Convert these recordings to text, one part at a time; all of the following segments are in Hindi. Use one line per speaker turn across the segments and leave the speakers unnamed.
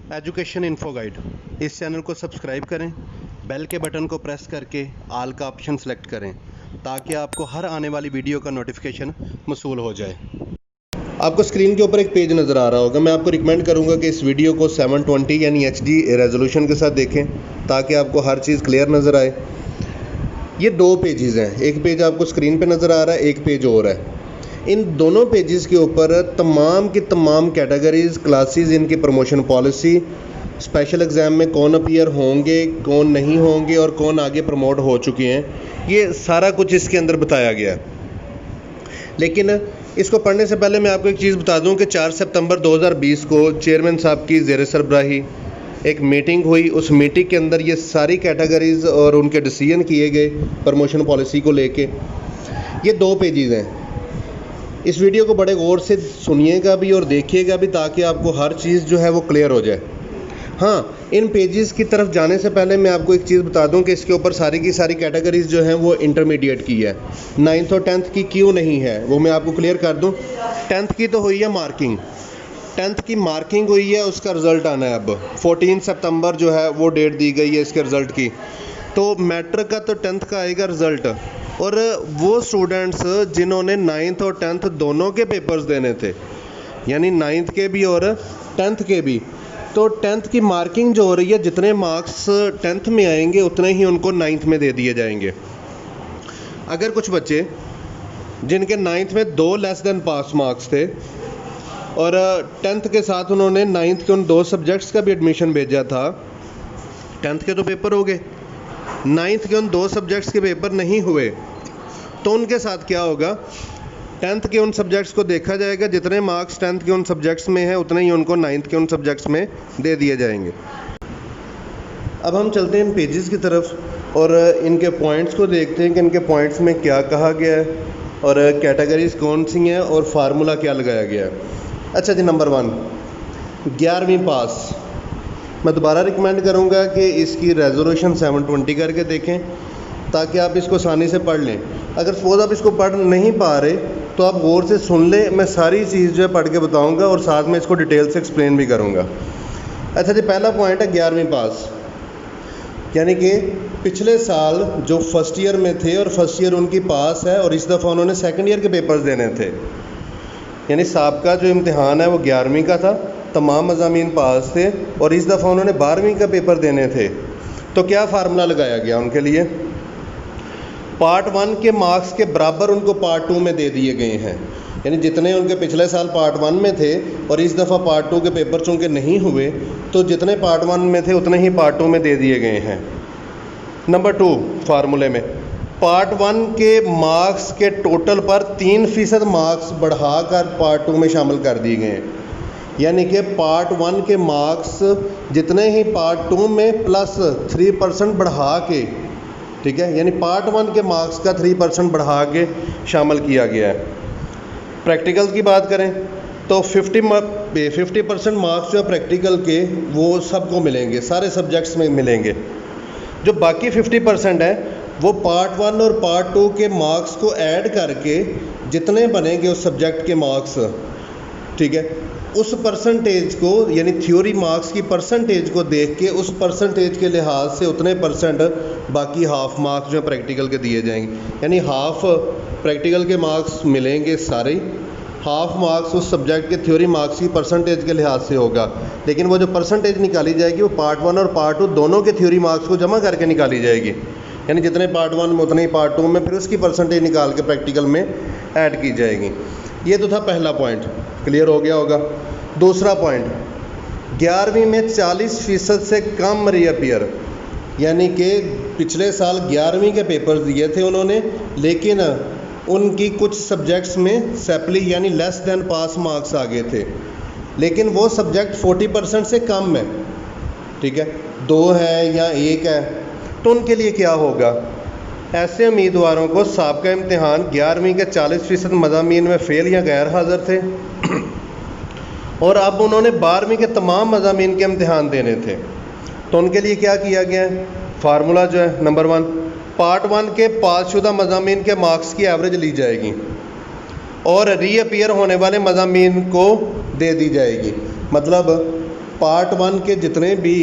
एजुकेशन इन्फो गाइड, इस चैनल को सब्सक्राइब करें, बेल के बटन को प्रेस करके आल का ऑप्शन सेलेक्ट करें ताकि आपको हर आने वाली वीडियो का नोटिफिकेशन मौसूल हो जाए। आपको स्क्रीन के ऊपर एक पेज नज़र आ रहा होगा। मैं आपको रिकमेंड करूंगा कि इस वीडियो को 720 यानी HD रेजोल्यूशन के साथ देखें ताकि आपको हर चीज़ क्लियर नज़र आए। ये दो पेजेस हैं, एक पेज आपको स्क्रीन पे नज़र आ रहा है, एक पेज और है। इन दोनों पेजेस के ऊपर तमाम की तमाम कैटेगरीज, क्लासेस, इनकी प्रमोशन पॉलिसी, स्पेशल एग्ज़ाम में कौन अपीयर होंगे, कौन नहीं होंगे और कौन आगे प्रमोट हो चुके हैं, ये सारा कुछ इसके अंदर बताया गया है। लेकिन इसको पढ़ने से पहले मैं आपको एक चीज़ बता दूं कि 4 सितंबर 2020 को चेयरमैन साहब की ज़ेर सरबराही एक मीटिंग हुई। उस मीटिंग के अंदर ये सारी कैटेगरीज़ और उनके डिसीजन किए गए प्रमोशन पॉलिसी को लेके। ये दो पेजेस हैं। इस वीडियो को बड़े गौर से सुनिएगा भी और देखिएगा भी ताकि आपको हर चीज़ जो है वो क्लियर हो जाए। हाँ, इन पेजेस की तरफ जाने से पहले मैं आपको एक चीज़ बता दूं कि इसके ऊपर सारी की सारी कैटेगरीज जो हैं वो इंटरमीडिएट की है। 9th और 10th की क्यों नहीं है वो मैं आपको क्लियर कर दूं। 10th की तो हुई है मार्किंग, 10th की मार्किंग हुई है, उसका रिज़ल्ट आना है। अब 14 सितंबर जो है वो डेट दी गई है इसके रिज़ल्ट की। तो मैट्रिक का तो 10th का आएगा रिज़ल्ट, और वो स्टूडेंट्स जिन्होंने 9th और 10th दोनों के पेपर्स देने थे, यानी 9th के भी और 10th के भी, तो 10th की मार्किंग जो हो रही है, जितने मार्क्स 10th में आएंगे उतने ही उनको 9th में दे दिए जाएंगे। अगर कुछ बच्चे जिनके 9th में 2 लेस देन पास मार्क्स थे और 10th के साथ उन्होंने 9th के उन 2 सब्जेक्ट्स का भी एडमिशन भेजा था, 10th के तो पेपर हो गए, 9th के उन 2 सब्जेक्ट्स के पेपर नहीं हुए, तो उनके साथ क्या होगा। 10th के उन सब्जेक्ट्स को देखा जाएगा, जितने मार्क्स 10th के उन सब्जेक्ट्स में हैं उतने ही उनको 9th के उन सब्जेक्ट्स में दे दिए जाएंगे। अब हम चलते हैं इन पेजेस की तरफ और इनके पॉइंट्स को देखते हैं कि इनके पॉइंट्स में क्या कहा गया है और कैटेगरीज कौन सी हैं और फार्मूला क्या लगाया गया है। अच्छा जी, नंबर 1 11वीं पास। मैं दोबारा रिकमेंड करूंगा कि इसकी रेजोल्यूशन 720 करके देखें ताकि आप इसको आसानी से पढ़ लें। अगर सपोज आप इसको पढ़ नहीं पा रहे तो आप गौर से सुन लें, मैं सारी चीज़ जो है पढ़ के बताऊंगा और साथ में इसको डिटेल से एक्सप्लेन भी करूंगा। अच्छा जी, पहला पॉइंट है 11वीं पास, यानी कि पिछले साल जो फर्स्ट ईयर में थे और फर्स्ट ईयर उनकी पास है और इस दफ़ा उन्होंने सेकेंड ईयर के पेपर्स देने थे, यानी साहब जो इम्तिहान है वो 11वीं का था, तमाम मज़ामीन पास थे और इस दफ़ा उन्होंने 12वीं का पेपर देने थे। तो क्या फार्मूला लगाया गया उनके लिए। पार्ट 1 के मार्क्स के बराबर उनको पार्ट 2 में दे दिए गए हैं, यानी जितने उनके पिछले साल पार्ट 1 में थे और इस दफ़ा पार्ट 2 के पेपर चूँकि नहीं हुए तो जितने पार्ट 1 में थे उतने ही पार्ट 2 में दे दिए गए हैं। नंबर 2 फार्मूले में पार्ट 1 के मार्क्स के टोटल पर 3% मार्क्स बढ़ाकर पार्ट 2 में शामिल कर दिए गए हैं, यानी कि पार्ट 1 के मार्क्स जितने ही पार्ट 2 में प्लस 3% बढ़ा के, ठीक है, यानी पार्ट 1 के मार्क्स का 3% बढ़ा के शामिल किया गया है। प्रैक्टिकल की बात करें तो 50% मार्क्स जो है प्रैक्टिकल के वो सबको मिलेंगे, सारे सब्जेक्ट्स में मिलेंगे। जो बाकी 50% है वो पार्ट 1 और पार्ट 2 के मार्क्स को ऐड करके जितने बनेंगे उस सब्जेक्ट के मार्क्स, ठीक है, उस परसेंटेज को, यानी थ्योरी मार्क्स की परसेंटेज को देख के उस परसेंटेज के लिहाज से उतने परसेंट बाकी हाफ मार्क्स जो प्रैक्टिकल के दिए जाएंगे, यानी हाफ प्रैक्टिकल के मार्क्स मिलेंगे सारे, हाफ मार्क्स उस सब्जेक्ट के थ्योरी मार्क्स की परसेंटेज के लिहाज से होगा। लेकिन वो जो परसेंटेज निकाली जाएगी वो पार्ट 1 और पार्ट 2 दोनों के थ्योरी मार्क्स को जमा करके निकाली जाएगी, यानी जितने पार्ट 1 में उतने ही पार्ट 2 में फिर उसकी परसेंटेज निकाल के प्रैक्टिकल में ऐड की जाएगी। ये तो था पहला पॉइंट, क्लियर हो गया होगा। दूसरा पॉइंट, 11वीं में 40% से कम रीअपीयर, यानी कि पिछले साल 11वीं के पेपर दिए थे उन्होंने, लेकिन उनकी कुछ सब्जेक्ट्स में सेपली यानी लेस देन पास मार्क्स आ गए थे, लेकिन वो सब्जेक्ट 40% से कम है, ठीक है, 2 है या 1 है, तो उनके लिए क्या होगा। ऐसे उम्मीदवारों को साहब इम्तिहान 11वीं के 40% मज़ामीन में फ़ेल या गैर हाज़िर थे और अब उन्होंने 12वीं के तमाम मज़ामीन के इम्तिहान देने थे, तो उनके लिए क्या किया गया है। फार्मूला जो है, नंबर 1 पार्ट 1 के पासशुदा मज़ामीन के मार्क्स की एवरेज ली जाएगी और रीअपीयर होने वाले मज़ामीन को दे दी जाएगी। मतलब पार्ट 1 के जितने भी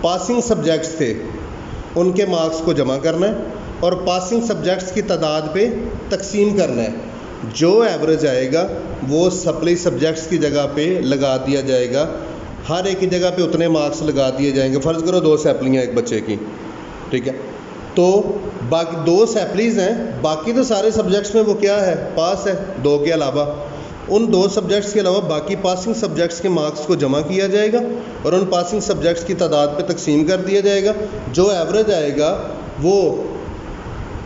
पासिंग सब्जेक्ट्स थे उनके मार्क्स को जमा करना है और पासिंग सब्जेक्ट्स की तादाद पे तकसीम करना है। जो एवरेज आएगा वो सप्ली सब्जेक्ट्स की जगह पे लगा दिया जाएगा। हर एक की जगह पे उतने मार्क्स लगा दिए जाएंगे। फ़र्ज़ करो 2 सैपलियाँ एक बच्चे की, ठीक है, तो बाकी 2 सैपलीज़ हैं, बाकी तो सारे सब्जेक्ट्स में वो क्या है, पास है। 2 के अलावा उन 2 सब्जेक्ट्स के अलावा बाकी पासिंग सब्जेक्ट्स के मार्क्स को जमा किया जाएगा और उन पासिंग सब्जेक्ट्स की तादाद पे तकसीम कर दिया जाएगा। जो एवरेज आएगा वो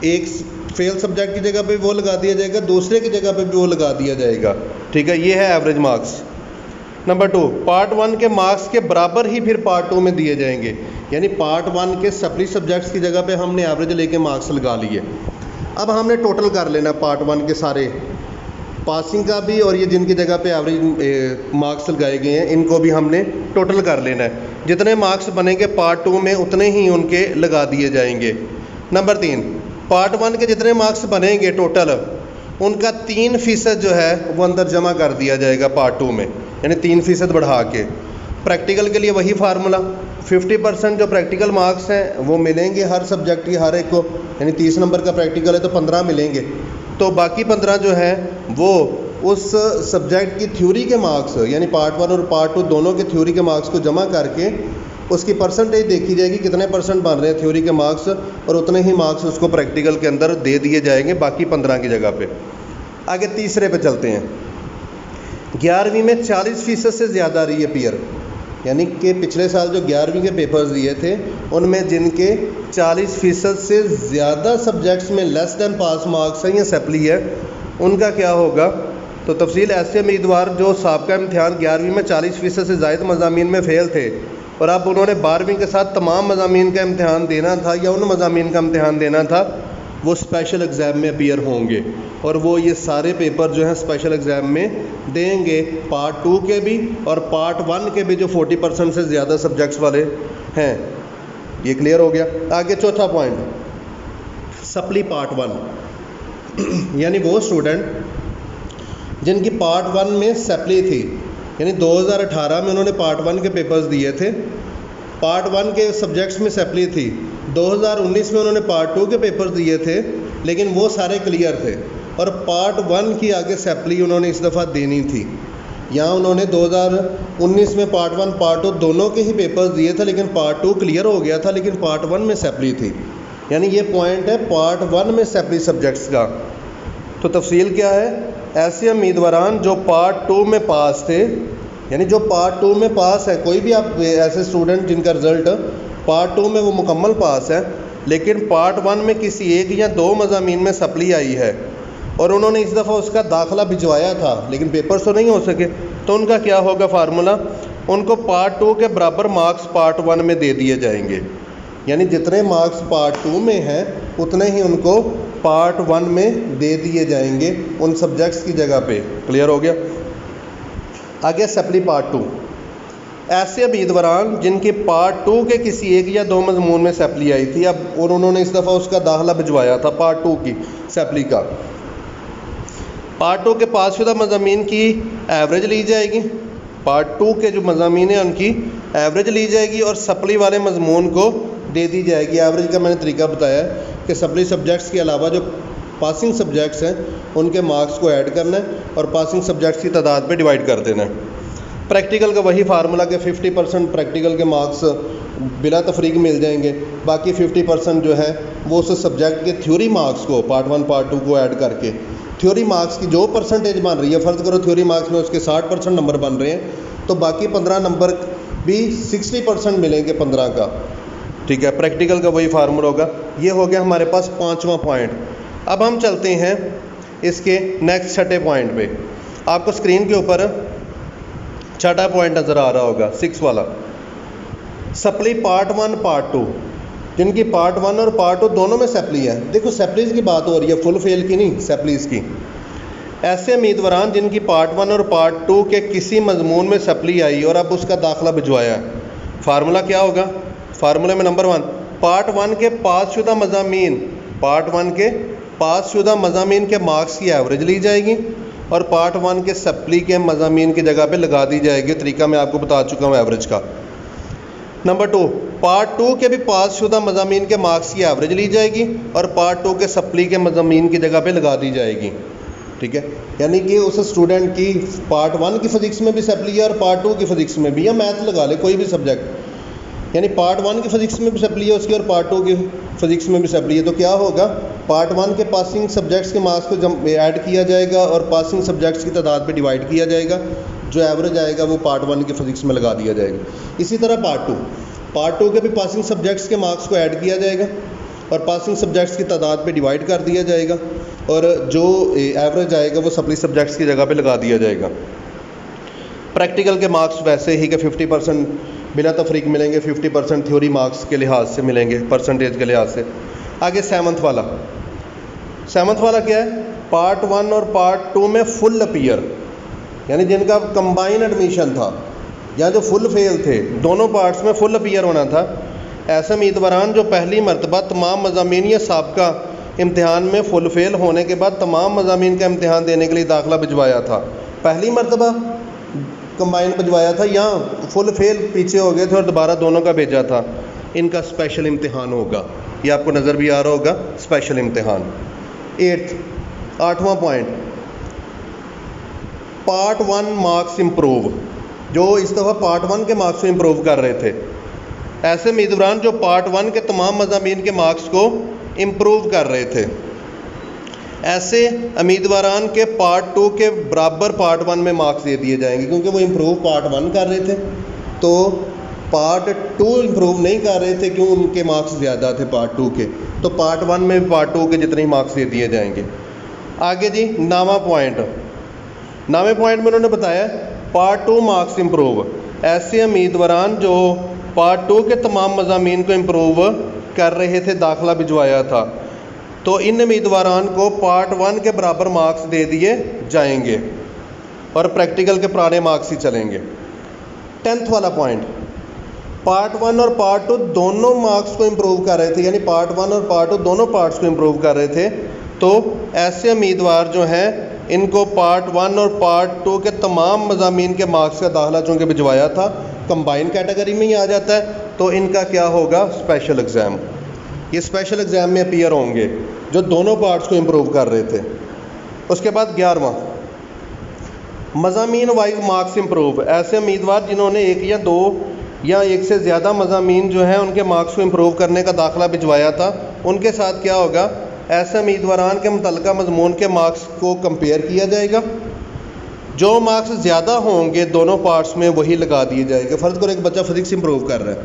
एक फेल सब्जेक्ट की जगह पे वो लगा दिया जाएगा, दूसरे की जगह पे भी वो लगा दिया जाएगा, ठीक है। ये है एवरेज मार्क्स। नंबर 2, पार्ट 1 के मार्क्स के बराबर ही फिर पार्ट 2 में दिए जाएंगे। यानी पार्ट 1 के सप्ली सब्जेक्ट्स की जगह पे हमने एवरेज लेके मार्क्स लगा लिए। अब हमने टोटल कर लेना पार्ट 1 के सारे पासिंग का भी और ये जिनकी जगह पे एवरेज मार्क्स लगाए गए हैं इनको भी हमने टोटल कर लेना है। जितने मार्क्स बनेंगे पार्ट 2 में उतने ही उनके लगा दिए जाएंगे। नंबर 3, पार्ट 1 के जितने मार्क्स बनेंगे टोटल उनका 3% जो है वो अंदर जमा कर दिया जाएगा पार्ट 2 में, यानी 3% बढ़ा के। प्रैक्टिकल के लिए वही फार्मूला, 50% जो प्रैक्टिकल मार्क्स हैं वो मिलेंगे हर सब्जेक्ट की हर एक को, यानी 30 नंबर का प्रैक्टिकल है तो 15 मिलेंगे। तो बाकी 15 जो है वो उस सब्जेक्ट की थ्योरी के मार्क्स, यानी पार्ट 1 और पार्ट 2 दोनों के थ्योरी के मार्क्स को जमा करके उसकी परसेंटेज देखी जाएगी, कितने परसेंट बन रहे हैं थ्योरी के मार्क्स, और उतने ही मार्क्स उसको प्रैक्टिकल के अंदर दे दिए जाएंगे बाकी 15 की जगह पे। आगे तीसरे पे चलते हैं। 11वीं में 40% से ज़्यादा रीअपीयर, यानी कि पिछले साल जो 11वीं के पेपर्स दिए थे उनमें जिनके 40% से ज़्यादा सब्जेक्ट्स में लेस देन पास मार्क्स हैं या सप्ली है, उनका क्या होगा। तो तफसील ऐसे उम्मीदवार जो साबका इम्तिहान 11वीं में 40% से ज़ायद मज़ामीन में फ़ेल थे और अब उन्होंने 12वीं के साथ तमाम मज़ामीन का इम्तिहान देना था या उन मज़ामीन का इम्तिहान देना था, वो स्पेशल एग्ज़ाम में अपीयर होंगे और वो ये सारे पेपर जो हैं स्पेशल एग्ज़ाम में देंगे, पार्ट 2 के भी और पार्ट 1 के भी जो 40% से ज़्यादा सब्जेक्ट्स वाले हैं। ये क्लियर हो गया। आगे चौथा पॉइंट, सप्ली पार्ट 1 यानी वो स्टूडेंट जिनकी पार्ट 1 में सप्ली थी, यानी 2018 में उन्होंने पार्ट 1 के पेपर्स दिए थे, पार्ट 1 के सब्जेक्ट्स में सप्ली थी, 2019 में उन्होंने पार्ट 2 के पेपर्स दिए थे लेकिन वो सारे क्लियर थे और पार्ट 1 की आगे सप्ली उन्होंने इस दफ़ा देनी थी। यहाँ उन्होंने 2019 में पार्ट 1 पार्ट 2 दोनों के ही पेपर्स दिए थे लेकिन पार्ट 2 क्लियर हो गया था लेकिन पार्ट 1 में सप्ली थी, यानी ये पॉइंट है पार्ट 1 में सप्ली सब्जेक्ट्स का। तो तफसील क्या है, ऐसे उम्मीदवारान जो पार्ट 2 में पास थे, यानी जो पार्ट 2 में पास है, कोई भी आप ऐसे स्टूडेंट जिनका रिज़ल्ट पार्ट 2 में वो मुकम्मल पास है लेकिन पार्ट 1 में किसी एक या 2 मज़ामीन में सप्ली आई है और उन्होंने इस दफ़ा उसका दाखिला भिजवाया था लेकिन पेपर्स तो नहीं हो सके, तो उनका क्या होगा फार्मूला, उनको पार्ट 2 के बराबर मार्क्स पार्ट 1 में दे दिए जाएंगे। यानी जितने मार्क्स पार्ट 2 में हैं उतने ही उनको पार्ट 1 में दे दिए जाएंगे उन सब्जेक्ट्स की जगह पे। क्लियर हो गया। आगे सप्ली पार्ट 2, ऐसे उम्मीदवारान जिनकी पार्ट 2 के किसी एक या 2 मजमून में सप्ली आई थी अब और उन्होंने इस दफ़ा उसका दाखिला भिजवाया था पार्ट 2 की सप्ली का, पार्ट 2 के पासशुदा मज़ामीन की एवरेज ली जाएगी, पार्ट 2 के जो मज़ामीन हैं उनकी एवरेज ली जाएगी और सप्ली वाले मजमून को दे दी जाएगी। एवरेज का मैंने तरीका बताया कि सप्ली सब्जेक्ट्स के अलावा जो पासिंग सब्जेक्ट्स हैं उनके मार्क्स को ऐड करना है और पासिंग सब्जेक्ट्स की तादाद पे डिवाइड कर देना है। प्रैक्टिकल का वही फार्मूला कि 50% प्रैक्टिकल के मार्क्स बिला तफरीक मिल जाएंगे, बाकी 50% जो है वो उस सब्जेक्ट के थ्योरी मार्क्स को पार्ट 1 पार्ट 2 को ऐड करके थ्योरी मार्क्स की जो परसेंटेज बन रही है, फ़र्ज़ करो थ्योरी मार्क्स में उसके 60% नंबर बन रहे हैं तो बाकी 15 नंबर भी 60% मिलेंगे 15 का, ठीक है। प्रैक्टिकल का वही फार्मूला होगा। ये हो गया हमारे पास 5वां पॉइंट। अब हम चलते हैं इसके नेक्स्ट 6ठे पॉइंट पे। आपको स्क्रीन के ऊपर 6ठा पॉइंट नज़र आ रहा होगा, 6 वाला, सप्ली पार्ट 1 पार्ट 2, जिनकी पार्ट 1 और पार्ट 2 दोनों में सप्ली है। देखो सप्लीज़ की बात हो रही है, फुल फेल की नहीं, सप्लीज़ की। ऐसे उम्मीदवारान जिनकी पार्ट 1 और पार्ट 2 के किसी मजमून में सप्ली आई और अब उसका दाखिला भिजवाया, फार्मूला क्या होगा। फार्मूले में नंबर 1, पार्ट 1 के पासशुदा मज़ामीन, पार्ट 1 के पासशुदा मज़ामीन के मार्क्स की एवरेज ली जाएगी और पार्ट 1 के सप्ली के मज़ामीन की जगह पे लगा दी जाएगी। तरीका मैं आपको बता चुका हूँ एवरेज का। नंबर 2, पार्ट 2 के भी पास शुदा मज़ामीन के मार्क्स की एवरेज ली जाएगी और पार्ट 2 के सप्ली के मज़ामीन की जगह पे लगा दी जाएगी। ठीक है, यानी कि उस स्टूडेंट की पार्ट 1 की फ़िज़िक्स में भी सप्ली है और पार्ट 2 की फ़िज़िक्स में भी, या मैथ लगा ले कोई भी सब्जेक्ट, यानी पार्ट 1 की फ़िज़िक्स में भी सप्ली है उसकी और पार्ट 2 की फ़िज़िक्स में भी सप्ली है। तो क्या होगा, पार्ट 1 के पासिंग सब्जेक्ट्स के मार्क्स को ऐड किया जाएगा और पासिंग सब्जेक्ट्स की तादाद पे डिवाइड किया जाएगा, जो एवरेज आएगा वो पार्ट 1 की फ़िज़िक्स में लगा दिया जाएगा। इसी तरह पार्ट 2 के भी पासिंग सब्जेक्ट्स के मार्क्स को ऐड किया जाएगा और पासिंग सब्जेक्ट्स की तादाद पे डिवाइड कर दिया जाएगा और जो एवरेज आएगा वो सप्ली सब्जेक्ट्स की जगह पे लगा दिया जाएगा। प्रैक्टिकल के मार्क्स वैसे ही कि 50% बिला तफरीक मिलेंगे, 50% थ्योरी मार्क्स के लिहाज से मिलेंगे, परसेंटेज के लिहाज से। आगे सेवन्थ वाला क्या है, पार्ट 1 और पार्ट 2 में फुल अपीयर, यानी जिनका कंबाइन एडमिशन था या जो फुल फेल थे, दोनों पार्ट्स में फुल अपीयर होना था। ऐसे उम्मीदवारान जो पहली मरतबा तमाम मज़ामीन या साबका इम्तिहान में फुल फेल होने के बाद तमाम मज़ामीन का इम्तिहान देने के लिए दाखिला भिजवाया था, पहली मरतबा कंबाइन भिजवाया था या फुल फेल पीछे हो गए थे और दोबारा दोनों का भेजा था, इनका स्पेशल इम्तिहान होगा। ये आपको नज़र भी आ रहा होगा, स्पेशल इम्तिहान। 8वां पॉइंट, पार्ट 1 मार्क्स इम्प्रूव, जो इस दफ़ा पार्ट 1 के मार्क्स को इम्प्रूव कर रहे थे। ऐसे उम्मीदवार जो पार्ट 1 के तमाम मज़ामीन के मार्क्स को इम्प्रूव कर रहे थे, ऐसे उम्मीदवारान के पार्ट 2 के बराबर पार्ट 1 में मार्क्स दे दिए जाएंगे, क्योंकि वो इम्प्रूव पार्ट 1 कर रहे थे तो पार्ट 2 इम्प्रूव नहीं कर रहे थे, क्यों, उनके मार्क्स ज़्यादा थे पार्ट 2 के, तो पार्ट 1 में भी पार्ट 2 के जितने ही मार्क्स दे दिए जाएंगे। आगे जी 9वां पॉइंट में उन्होंने बताया पार्ट 2 मार्क्स इम्प्रूव, ऐसे उम्मीदवारान जो पार्ट 2 के तमाम मज़ामीन को इम्प्रूव कर रहे थे, दाखिला भिजवाया था, तो इन उम्मीदवारान को पार्ट 1 के बराबर मार्क्स दे दिए जाएंगे और प्रैक्टिकल के पुराने मार्क्स ही चलेंगे। 10th वाला पॉइंट, पार्ट 1 और पार्ट 2 दोनों मार्क्स को इम्प्रूव कर रहे थे, यानी पार्ट 1 और पार्ट 2 दोनों पार्ट्स को इम्प्रूव कर रहे थे, तो ऐसे उम्मीदवार जो हैं इनको पार्ट 1 और पार्ट 2 के तमाम मज़ामीन के मार्क्स का दाखिला चूँकि भिजवाया था, कंबाइन कैटेगरी में ही आ जाता है, तो इनका क्या होगा, स्पेशल एग्ज़ाम। ये स्पेशल एग्ज़ाम में अपीयर होंगे जो दोनों पार्ट्स को इम्प्रूव कर रहे थे। उसके बाद 11वां, मज़ामीन वाइज मार्क्स इम्प्रूव, ऐसे उम्मीदवार जिन्होंने एक या दो या एक से ज़्यादा मज़ामीन जो हैं उनके मार्क्स को इम्प्रूव करने का दाखिला भिजवाया था, उनके साथ क्या होगा, ऐसे उम्मीदवारान के मुतल्लिका मज़मून के मार्क्स को कंपेयर किया जाएगा, जो मार्क्स ज़्यादा होंगे दोनों पार्ट्स में वही लगा दिए जाएंगे। फ़र्ज़ करो एक बच्चा फ़िज़िक्स इम्प्रूव कर रहा है,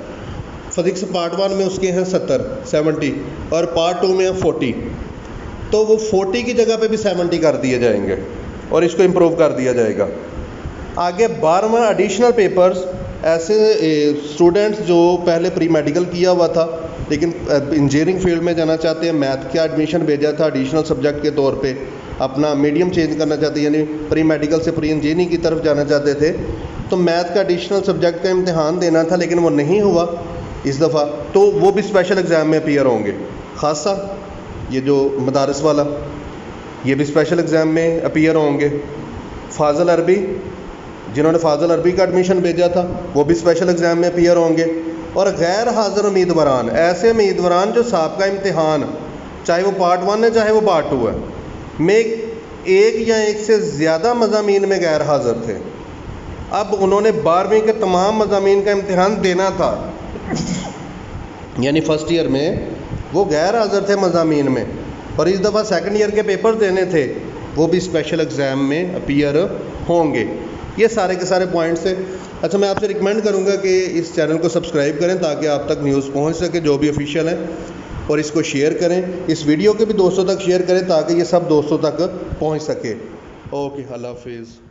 फ़िज़िक्स पार्ट 1 में उसके हैं 70 और पार्ट 2 में है 40, तो वो 40 की जगह पे भी 70 कर दिए जाएंगे और इसको इम्प्रूव कर दिया जाएगा। आगे 12वां एडिशनल पेपर्स, ऐसे स्टूडेंट्स जो पहले प्री मेडिकल किया हुआ था लेकिन इंजीनियरिंग फील्ड में जाना चाहते हैं, मैथ का एडमिशन भेजा था एडिशनल सब्जेक्ट के तौर पे, अपना मीडियम चेंज करना चाहते, यानी प्री मेडिकल से प्री इंजीनियरिंग की तरफ जाना चाहते थे, तो मैथ का एडिशनल सब्जेक्ट का इम्तिहान देना था लेकिन वो नहीं हुआ इस दफ़ा, तो वो भी स्पेशल एग्ज़ाम में अपीयर होंगे। ख़ासा ये जो मदारस वाला, ये भी स्पेशल एग्ज़ाम में अपीयर होंगे। फ़ाज़ल अरबी, जिन्होंने फ़ाज़ल अरबी का एडमिशन भेजा था, वो भी स्पेशल एग्ज़ाम में अपीयर होंगे। और गैर हाज़िर उम्मीदवारान, ऐसे उम्मीदवारान जो साबका इम्तिहान, चाहे वो पार्ट 1 है चाहे वो पार्ट 2 है, में एक या एक से ज़्यादा मज़ामीन में गैर हाज़िर थे, अब उन्होंने 12वीं के तमाम मज़ामीन का इम्तिहान देना था, यानी फ़र्स्ट ईयर में वो गैर हाज़िर थे मज़ामीन में और इस दफ़ा सेकंड ईयर के पेपर देने थे, वो भी स्पेशल एग्ज़ाम में अपीयर होंगे। ये सारे के सारे पॉइंट्स थे। अच्छा, मैं आपसे रिकमेंड करूँगा कि इस चैनल को सब्सक्राइब करें ताकि आप तक न्यूज़ पहुँच सके जो भी ऑफिशियल है, और इसको शेयर करें, इस वीडियो को भी दोस्तों तक शेयर करें ताकि ये सब दोस्तों तक पहुँच सके। ओके, अल्लाह हाफिज़।